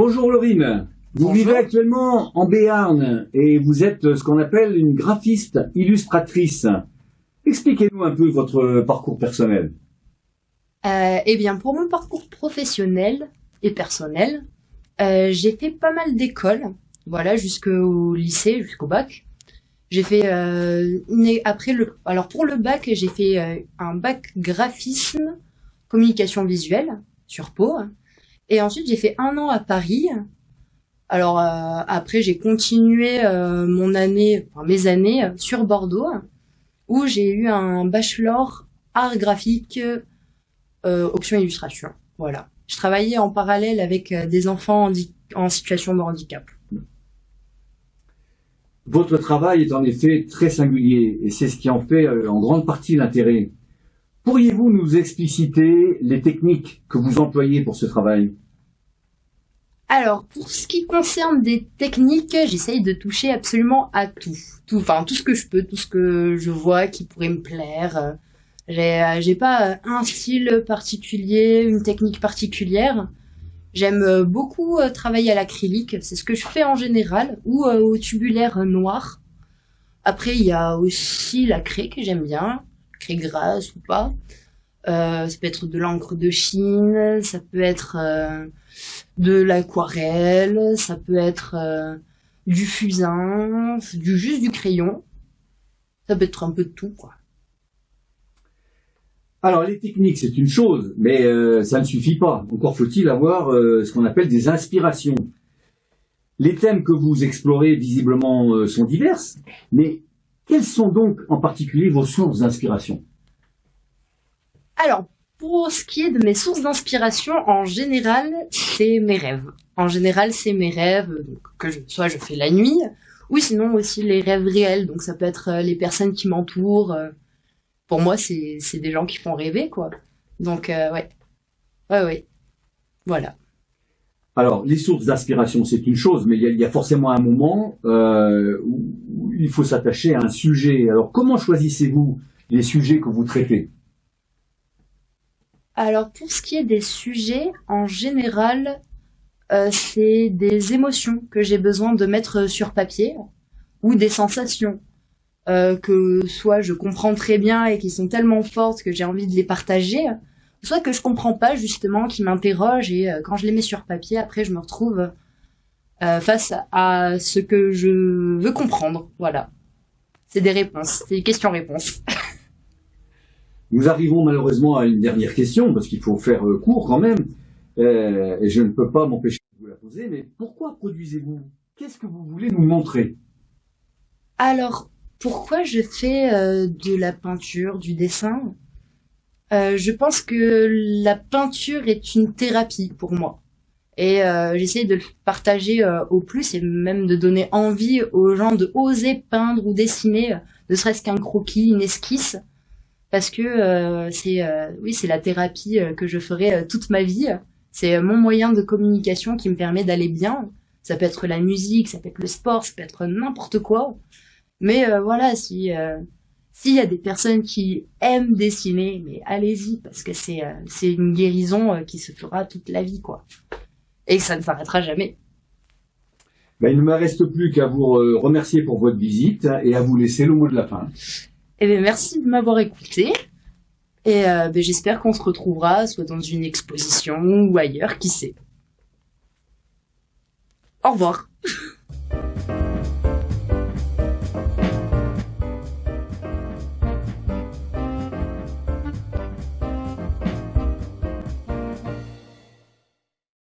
Bonjour Laurine, vous vivez actuellement en Béarn et vous êtes ce qu'on appelle une graphiste illustratrice. Expliquez-nous un peu votre parcours personnel. Eh bien, pour mon parcours professionnel et personnel, j'ai fait pas mal d'écoles, voilà, jusqu'au lycée, jusqu'au bac. J'ai fait alors pour le bac, j'ai fait un bac graphisme, communication visuelle sur Pau, et ensuite j'ai fait 1 an à Paris. Alors après j'ai continué mes années sur Bordeaux, où j'ai eu un bachelor art graphique, option illustration. Voilà. Je travaillais en parallèle avec des enfants en situation de handicap. Votre travail est en effet très singulier et c'est ce qui en fait en grande partie l'intérêt. Pourriez-vous nous expliciter les techniques que vous employez pour ce travail? Alors, pour ce qui concerne des techniques, j'essaye de toucher absolument à tout. Tout ce que je peux, tout ce que je vois qui pourrait me plaire. J'ai pas un style particulier, une technique particulière. J'aime beaucoup travailler à l'acrylique, c'est ce que je fais en général, ou au tubulaire noir. Après, il y a aussi la craie que j'aime bien, craie grasse ou pas. Ça peut être de l'encre de Chine, ça peut être de l'aquarelle, ça peut être du fusain, juste du crayon. Ça peut être un peu de tout, quoi. Alors les techniques c'est une chose, mais ça ne suffit pas. Encore faut-il avoir ce qu'on appelle des inspirations. Les thèmes que vous explorez visiblement sont diverses, mais quelles sont donc en particulier vos sources d'inspiration? Alors, pour ce qui est de mes sources d'inspiration, en général, c'est mes rêves. En général, c'est mes rêves, donc, soit je fais la nuit, ou sinon aussi les rêves réels. Donc ça peut être les personnes qui m'entourent. Pour moi, c'est des gens qui font rêver, quoi. Donc, ouais, voilà. Alors, les sources d'inspiration, c'est une chose, mais il y a forcément un moment où il faut s'attacher à un sujet. Alors, comment choisissez-vous les sujets que vous traitez? Alors, pour ce qui est des sujets, en général, c'est des émotions que j'ai besoin de mettre sur papier, ou des sensations. Que soit je comprends très bien et qui sont tellement fortes que j'ai envie de les partager, soit que je comprends pas justement, qui m'interrogent et quand je les mets sur papier, après je me retrouve face à ce que je veux comprendre. Voilà. C'est des réponses, c'est des questions-réponses. Nous arrivons malheureusement à une dernière question, parce qu'il faut faire court quand même, et je ne peux pas m'empêcher de vous la poser, mais pourquoi produisez-vous? Qu'est-ce que vous voulez nous montrer? Alors, pourquoi je fais de la peinture, du dessin? Je pense que la peinture est une thérapie pour moi. Et j'essaie de le partager au plus et même de donner envie aux gens de oser peindre ou dessiner, ne serait-ce qu'un croquis, une esquisse. Parce que c'est la thérapie que je ferai toute ma vie. C'est mon moyen de communication qui me permet d'aller bien. Ça peut être la musique, ça peut être le sport, ça peut être n'importe quoi. Mais voilà, s'il y a des personnes qui aiment dessiner, mais allez-y, parce que c'est une guérison qui se fera toute la vie, quoi. Et ça ne s'arrêtera jamais. Ben, il ne me reste plus qu'à vous remercier pour votre visite et à vous laisser le mot de la fin. Eh bien, merci de m'avoir écouté. Et j'espère qu'on se retrouvera, soit dans une exposition ou ailleurs, qui sait. Au revoir.